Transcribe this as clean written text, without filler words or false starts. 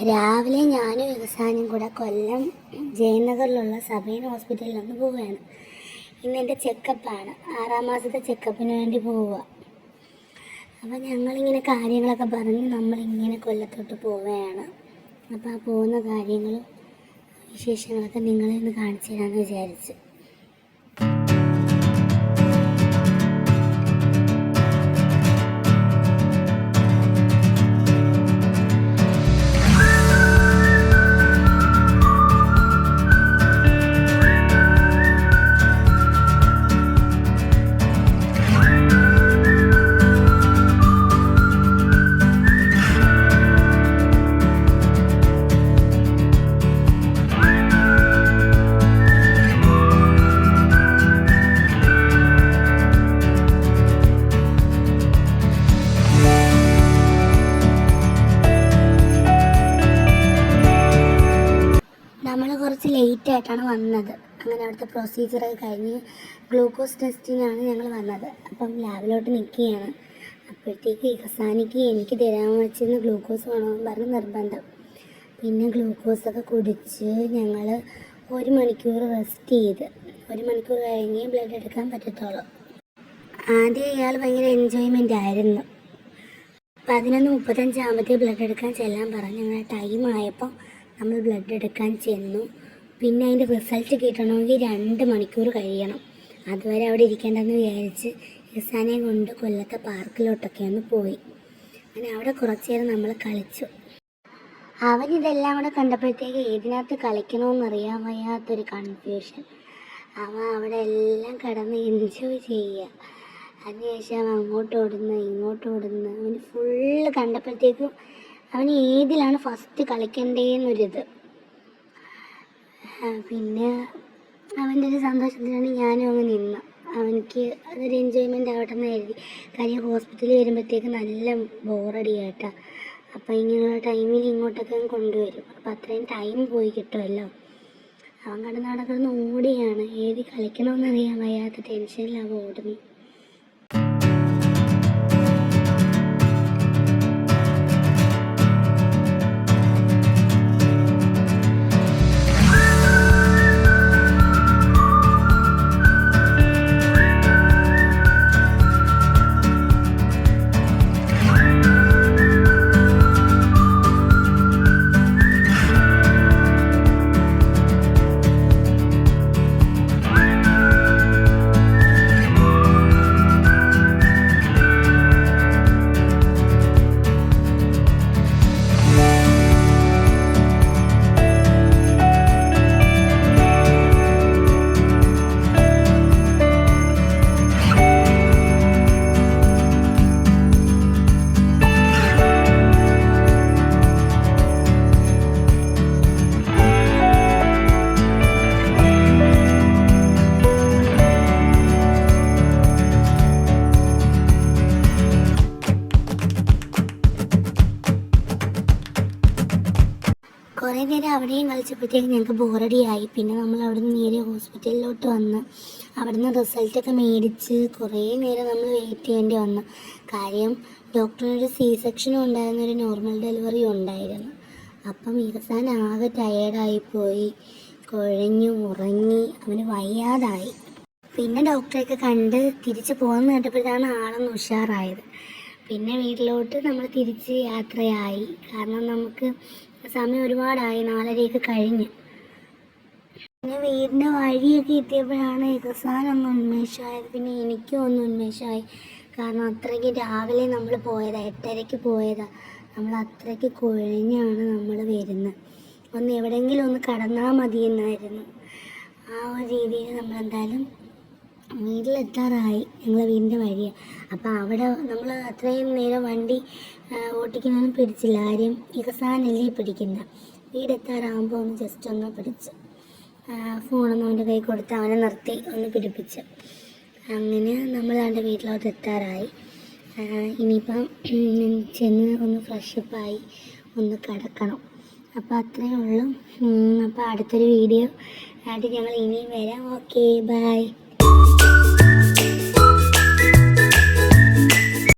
രാവിലെ ഞാനും ഇഹസാനും കൂടെ കൊല്ലം ജയനഗറിലുള്ള സബൈൻ ഹോസ്പിറ്റലിൽ ഒന്ന് പോവുകയാണ്. ഇന്ന് എൻ്റെ ചെക്കപ്പാണ്, 6-ാം മാസത്തെ ചെക്കപ്പിന് വേണ്ടി പോവുക. അപ്പോൾ ഞങ്ങളിങ്ങനെ കാര്യങ്ങളൊക്കെ പറഞ്ഞ് നമ്മളിങ്ങനെ കൊല്ലത്തോട്ട് പോവുകയാണ്. അപ്പോൾ ആ പോകുന്ന കാര്യങ്ങളും വിശേഷങ്ങളൊക്കെ നിങ്ങളെ ഒന്ന് കാണിച്ചു തരാമെന്ന് വിചാരിച്ചു. നമ്മൾ കുറച്ച് ലേറ്റായിട്ടാണ് വന്നത്. അങ്ങനെ അവിടുത്തെ പ്രൊസീജിയറൊക്കെ കഴിഞ്ഞ് ഗ്ലൂക്കോസ് ടെസ്റ്റിനാണ് ഞങ്ങൾ വന്നത്. അപ്പം ലാബിലോട്ട് നിൽക്കുകയാണ്. അപ്പോഴത്തേക്ക് ഇഹസാനിക്ക് എനിക്ക് തരാമെന്ന് വെച്ചിരുന്ന ഗ്ലൂക്കോസ് വേണമെന്ന് പറഞ്ഞ് നിർബന്ധം. പിന്നെ ഗ്ലൂക്കോസൊക്കെ കുടിച്ച് ഞങ്ങൾ 1 മണിക്കൂർ റെസ്റ്റ് ചെയ്ത് 1 മണിക്കൂർ കഴിഞ്ഞ് ബ്ലഡ് എടുക്കാൻ പറ്റത്തുള്ളൂ. ആദ്യം ഇയാൾ ഭയങ്കര എൻജോയ്മെൻ്റ് ആയിരുന്നു. 11:35 ആകുമ്പോഴത്തേക്ക് ബ്ലഡ് എടുക്കാൻ ചെല്ലാൻ പറഞ്ഞു. അങ്ങനെ ടൈം ആയപ്പോൾ നമ്മൾ ബ്ലഡ് എടുക്കാൻ ചെന്നു. പിന്നെ അതിൻ്റെ റിസൾട്ട് കിട്ടണമെങ്കിൽ 2 മണിക്കൂർ കഴിയണം. അതുവരെ അവിടെ ഇരിക്കേണ്ടെന്ന് വിചാരിച്ച് ഇഹസാനെ കൊണ്ട് കൊല്ലത്തെ പാർക്കിലോട്ടൊക്കെ ഒന്ന് പോയി. അങ്ങനെ അവിടെ കുറച്ച് നേരം നമ്മൾ കളിച്ചു. അവനിതെല്ലാം കൂടെ കണ്ടപ്പോഴത്തേക്ക് ഏതിനകത്ത് കളിക്കണമെന്നറിയാൻ വയ്യാത്തൊരു കൺഫ്യൂഷൻ. അവൻ അവിടെ എല്ലാം കിടന്ന് എൻജോയ് ചെയ്യുക. അതിനുശേഷം അങ്ങോട്ട് ഓടുന്നു ഇങ്ങോട്ട് ഓടുന്നു. അവന് ഫുള്ള് കണ്ടപ്പോഴത്തേക്കും അവന് ഏതിലാണ് ഫസ്റ്റ് കളിക്കേണ്ടതെന്നൊരിത്. പിന്നെ അവൻ്റെ ഒരു സന്തോഷത്തിലാണ് ഞാനും അങ്ങ് നിന്ന്. അവനിക്ക് അതൊരു എൻജോയ്മെൻ്റ് ആവട്ടെ എന്ന് കരുതി. കാര്യം ഹോസ്പിറ്റലിൽ വരുമ്പോഴത്തേക്ക് നല്ല ബോറടി കേട്ടാ. അപ്പം ഇങ്ങനെയുള്ള ടൈമിൽ ഇങ്ങോട്ടൊക്കെ കൊണ്ടുവരും. അപ്പം അത്രയും ടൈം പോയി കിട്ടുമല്ലോ. അവൻ കിടന്ന് ഓടിയാണ്. ഏത് കളിക്കണമെന്നറിയാൻ വയ്യാത്ത ടെൻഷനിൽ അവൻ ഓടുന്നു. കുറേ നേരം അവിടെയും കളിച്ചപ്പോഴത്തേക്ക് ഞങ്ങൾക്ക് ബോറടിയായി. പിന്നെ നമ്മൾ അവിടെ നിന്ന് നേരെ ഹോസ്പിറ്റലിലോട്ട് വന്ന് അവിടെ നിന്ന് റിസൾട്ടൊക്കെ മേടിച്ച് കുറേ നേരം നമ്മൾ വെയിറ്റ് ചെയ്യേണ്ടി വന്നു. കാര്യം ഡോക്ടറിനൊരു സെക്ഷനും ഉണ്ടായിരുന്നു, ഒരു നോർമൽ ഡെലിവറിയും ഉണ്ടായിരുന്നു. അപ്പം ഇഹസാൻ ആകെ ടയേർഡായിപ്പോയി, കുഴഞ്ഞു ഉറങ്ങി, അവന് വയ്യാതായി. പിന്നെ ഡോക്ടറെയൊക്കെ കണ്ട് തിരിച്ച് പോകുന്ന കേട്ടപ്പോഴാണ് ആളൊന്ന് ഉഷാറായത്. പിന്നെ വീട്ടിലോട്ട് നമ്മൾ തിരിച്ച് യാത്രയായി. കാരണം നമുക്ക് സമയം ഒരുപാടായി, 4:30 കഴിഞ്ഞ്. പിന്നെ വീടിൻ്റെ വഴിയൊക്കെ എത്തിയപ്പോഴാണ് ഇഹസാനൊന്ന് ഉന്മേഷമായത്. പിന്നെ എനിക്കും ഒന്ന് ഉന്മേഷമായി. കാരണം അത്രയ്ക്ക് രാവിലെ നമ്മൾ പോയതാണ്, 8:30 പോയതാണ്. നമ്മൾ അത്രയ്ക്ക് കുഴഞ്ഞാണ് നമ്മൾ വരുന്നത്. ഒന്ന് എവിടെയെങ്കിലും ഒന്ന് കടന്നാൽ മതി എന്നായിരുന്നു. ആ ഒരു രീതിയിൽ നമ്മളെന്തായാലും വീട്ടിലെത്താറായി. ഞങ്ങൾ വീടിൻ്റെ വഴിയാണ്. അപ്പോൾ അവിടെ നമ്മൾ അത്രയും നേരം വണ്ടി ഓട്ടിക്കുന്നതൊന്നും പിടിച്ചില്ല. കാര്യം ഇഹസാനല്ലേ പിടിക്കുന്ന. വീടെത്താറാകുമ്പോൾ ഒന്ന് ജസ്റ്റ് ഒന്ന് പിടിച്ച് ഫോണൊന്നും അവൻ്റെ കൈ കൊടുത്ത് അവനെ നിർത്തി ഒന്ന് പിടിപ്പിച്ച്. അങ്ങനെ നമ്മൾ അവൻ്റെ വീട്ടിലോട്ട് എത്താറായി. ഇനിയിപ്പം ചെന്ന് ഒന്ന് ഫ്രഷപ്പായി ഒന്ന് കിടക്കണം. അപ്പോൾ അത്രയേ ഉള്ളൂ. അപ്പോൾ അടുത്തൊരു വീഡിയോ ആയിട്ട് ഞങ്ങൾ ഇനിയും വരാം. Okay, by.